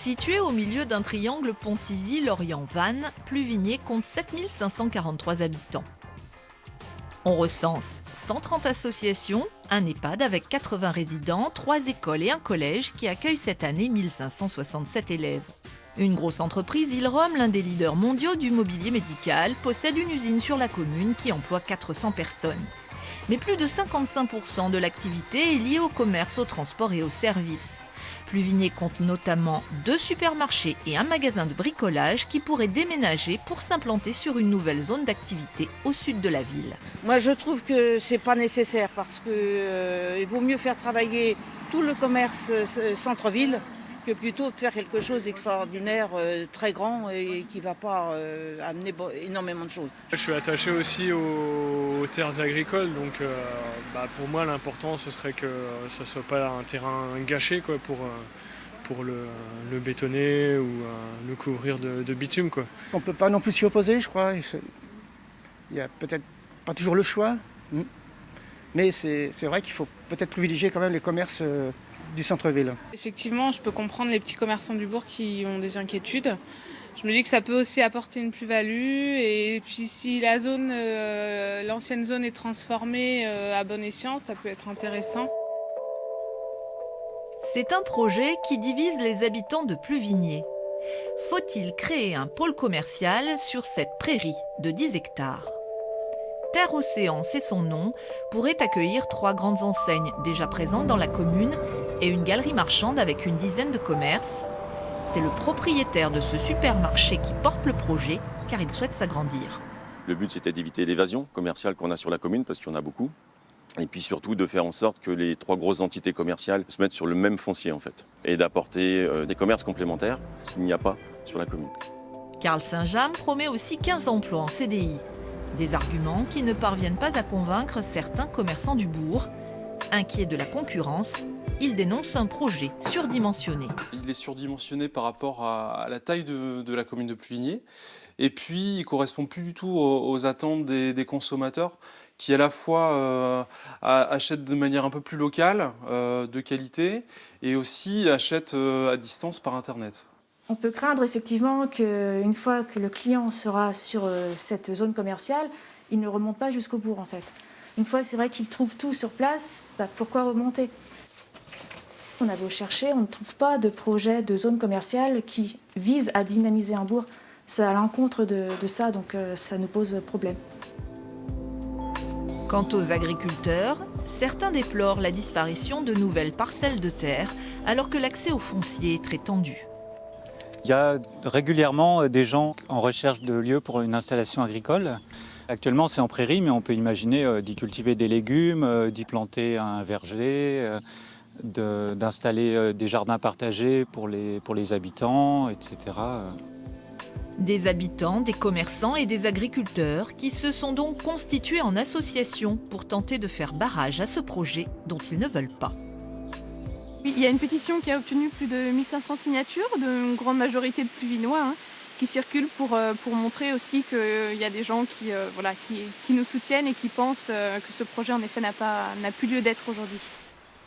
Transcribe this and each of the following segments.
Situé au milieu d'un triangle Pontivy-Lorient-Vannes, Pluvigné compte 7543 habitants. On recense 130 associations, un EHPAD avec 80 résidents, 3 écoles et un collège qui accueillent cette année 1567 élèves. Une grosse entreprise, Ilrom, l'un des leaders mondiaux du mobilier médical, possède une usine sur la commune qui emploie 400 personnes. Mais plus de 55% de l'activité est liée au commerce, au transport et aux services. Pluvigné compte notamment 2 supermarchés et un magasin de bricolage qui pourraient déménager pour s'implanter sur une nouvelle zone d'activité au sud de la ville. Moi, je trouve que c'est pas nécessaire parce que il vaut mieux faire travailler tout le commerce centre-ville que plutôt de faire quelque chose d'extraordinaire, très grand et qui ne va pas amener énormément de choses. Je suis attaché aussi aux terres agricoles, donc pour moi l'important ce serait que ce ne soit pas un terrain gâché quoi, pour le bétonner ou le couvrir de bitume. Quoi. On ne peut pas non plus s'y opposer, je crois. Il n'y a peut-être pas toujours le choix, mais c'est vrai qu'il faut peut-être privilégier quand même les commerces du centre-ville. Effectivement, je peux comprendre les petits commerçants du bourg qui ont des inquiétudes. Je me dis que ça peut aussi apporter une plus-value et puis si la zone, l'ancienne zone est transformée à bon escient, ça peut être intéressant. C'est un projet qui divise les habitants de Pluvigné. Faut-il créer un pôle commercial sur cette prairie de 10 hectares ? Terre Océan, c'est son nom, pourrait accueillir 3 grandes enseignes déjà présentes dans la commune et une galerie marchande avec une dizaine de commerces. C'est le propriétaire de ce supermarché qui porte le projet car il souhaite s'agrandir. Le but c'était d'éviter l'évasion commerciale qu'on a sur la commune parce qu'il y en a beaucoup. Et puis surtout de faire en sorte que les 3 grosses entités commerciales se mettent sur le même foncier en fait. Et d'apporter des commerces complémentaires qu'il n'y a pas sur la commune. Carl Saint-James promet aussi 15 emplois en CDI. Des arguments qui ne parviennent pas à convaincre certains commerçants du bourg. Inquiets de la concurrence, ils dénoncent un projet surdimensionné. Il est surdimensionné par rapport à la taille de la commune de Pluvigné. Et puis, il ne correspond plus du tout aux attentes des consommateurs qui, à la fois, achètent de manière un peu plus locale, de qualité, et aussi achètent à distance par Internet. On peut craindre effectivement qu'une fois que le client sera sur cette zone commerciale, il ne remonte pas jusqu'au bourg en fait. Une fois, c'est vrai qu'il trouve tout sur place, pourquoi remonter ? On a beau chercher, on ne trouve pas de projet de zone commerciale qui vise à dynamiser un bourg. C'est à l'encontre de ça, donc ça nous pose problème. Quant aux agriculteurs, certains déplorent la disparition de nouvelles parcelles de terre alors que l'accès au foncier est très tendu. Il y a régulièrement des gens en recherche de lieux pour une installation agricole. Actuellement, c'est en prairie, mais on peut imaginer d'y cultiver des légumes, d'y planter un verger, d'installer des jardins partagés pour les habitants, etc. Des habitants, des commerçants et des agriculteurs qui se sont donc constitués en association pour tenter de faire barrage à ce projet dont ils ne veulent pas. Il y a une pétition qui a obtenu plus de 1500 signatures d'une grande majorité de Pluvinois qui circulent pour montrer aussi qu'il y a des gens qui nous soutiennent et qui pensent que ce projet en effet n'a plus lieu d'être aujourd'hui.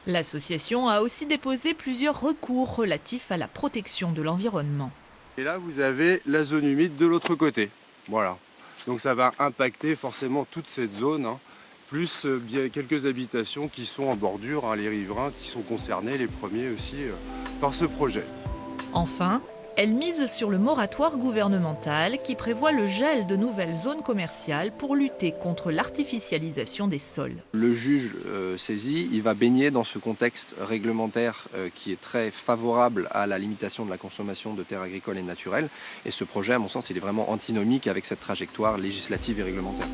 L'association a aussi déposé plusieurs recours relatifs à la protection de l'environnement. Et là, vous avez la zone humide de l'autre côté. Voilà. Donc ça va impacter forcément toute cette zone, plus bien quelques habitations qui sont en bordure, les riverains qui sont concernés, les premiers aussi, par ce projet. Enfin, elle mise sur le moratoire gouvernemental qui prévoit le gel de nouvelles zones commerciales pour lutter contre l'artificialisation des sols. Le juge saisi, il va baigner dans ce contexte réglementaire qui est très favorable à la limitation de la consommation de terres agricoles et naturelles. Et ce projet, à mon sens, il est vraiment antinomique avec cette trajectoire législative et réglementaire.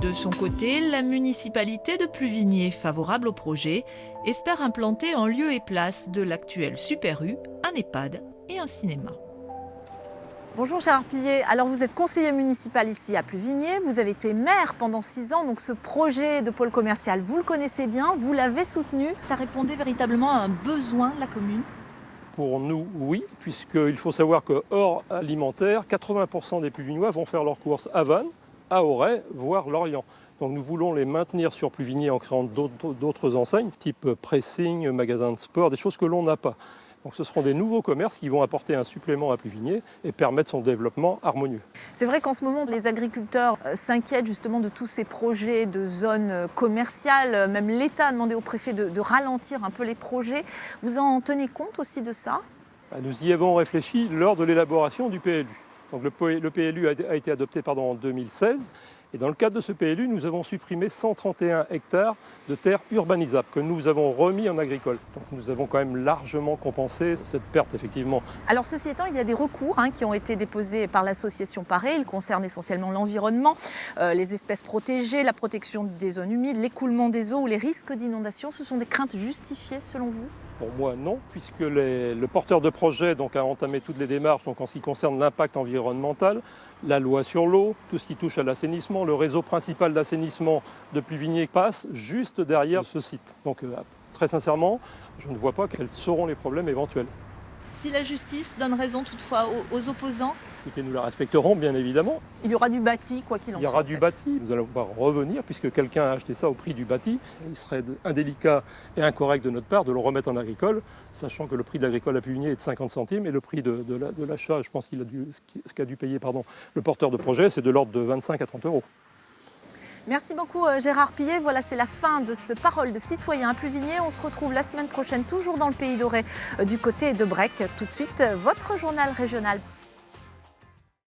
De son côté, la municipalité de Pluvigné, favorable au projet, espère implanter en lieu et place de l'actuel Super U, un EHPAD et un cinéma. Bonjour Gérard Pillet, alors vous êtes conseiller municipal ici à Pluvigné, vous avez été maire pendant 6 ans, donc ce projet de pôle commercial, vous le connaissez bien, vous l'avez soutenu. Ça répondait véritablement à un besoin de la commune ? Pour nous, oui, puisqu'il faut savoir que hors alimentaire, 80% des Pluvignois vont faire leurs courses à Vannes, à Auray, voire Lorient. Donc nous voulons les maintenir sur Pluvigné en créant d'autres enseignes, type pressing, magasin de sport, des choses que l'on n'a pas. Donc ce seront des nouveaux commerces qui vont apporter un supplément à Pluvigné et permettre son développement harmonieux. C'est vrai qu'en ce moment, les agriculteurs s'inquiètent justement de tous ces projets de zones commerciales. Même l'État a demandé au préfet de ralentir un peu les projets. Vous en tenez compte aussi de ça ? Nous y avons réfléchi lors de l'élaboration du PLU. Donc le PLU a été adopté en 2016. Et dans le cadre de ce PLU, nous avons supprimé 131 hectares de terres urbanisables que nous avons remis en agricole. Donc nous avons quand même largement compensé cette perte, effectivement. Alors ceci étant, il y a des recours qui ont été déposés par l'association Paré. Ils concernent essentiellement l'environnement, les espèces protégées, la protection des zones humides, l'écoulement des eaux ou les risques d'inondation. Ce sont des craintes justifiées selon vous ? Pour moi, non, puisque le porteur de projet a entamé toutes les démarches en ce qui concerne l'impact environnemental, la loi sur l'eau, tout ce qui touche à l'assainissement. Le réseau principal d'assainissement de Pluvigné passe juste derrière ce site. Donc très sincèrement, je ne vois pas quels seront les problèmes éventuels. Si la justice donne raison toutefois aux opposants ? Écoutez, nous la respecterons bien évidemment. Il y aura du bâti, quoi qu'il en soit. Il y aura du bâti. Nous allons pas revenir puisque quelqu'un a acheté ça au prix du bâti. Il serait indélicat et incorrect de notre part de le remettre en agricole, sachant que le prix de l'agricole à Pluvigné est de 50 centimes et le prix de l'achat, je pense ce qu'a dû payer le porteur de projet, c'est de l'ordre de 25 à 30 euros. Merci beaucoup Gérard Pillet. Voilà, c'est la fin de ce Parole de citoyen à Pluvigné. On se retrouve la semaine prochaine, toujours dans le Pays d'Auray, du côté de Brech. Tout de suite, votre journal régional.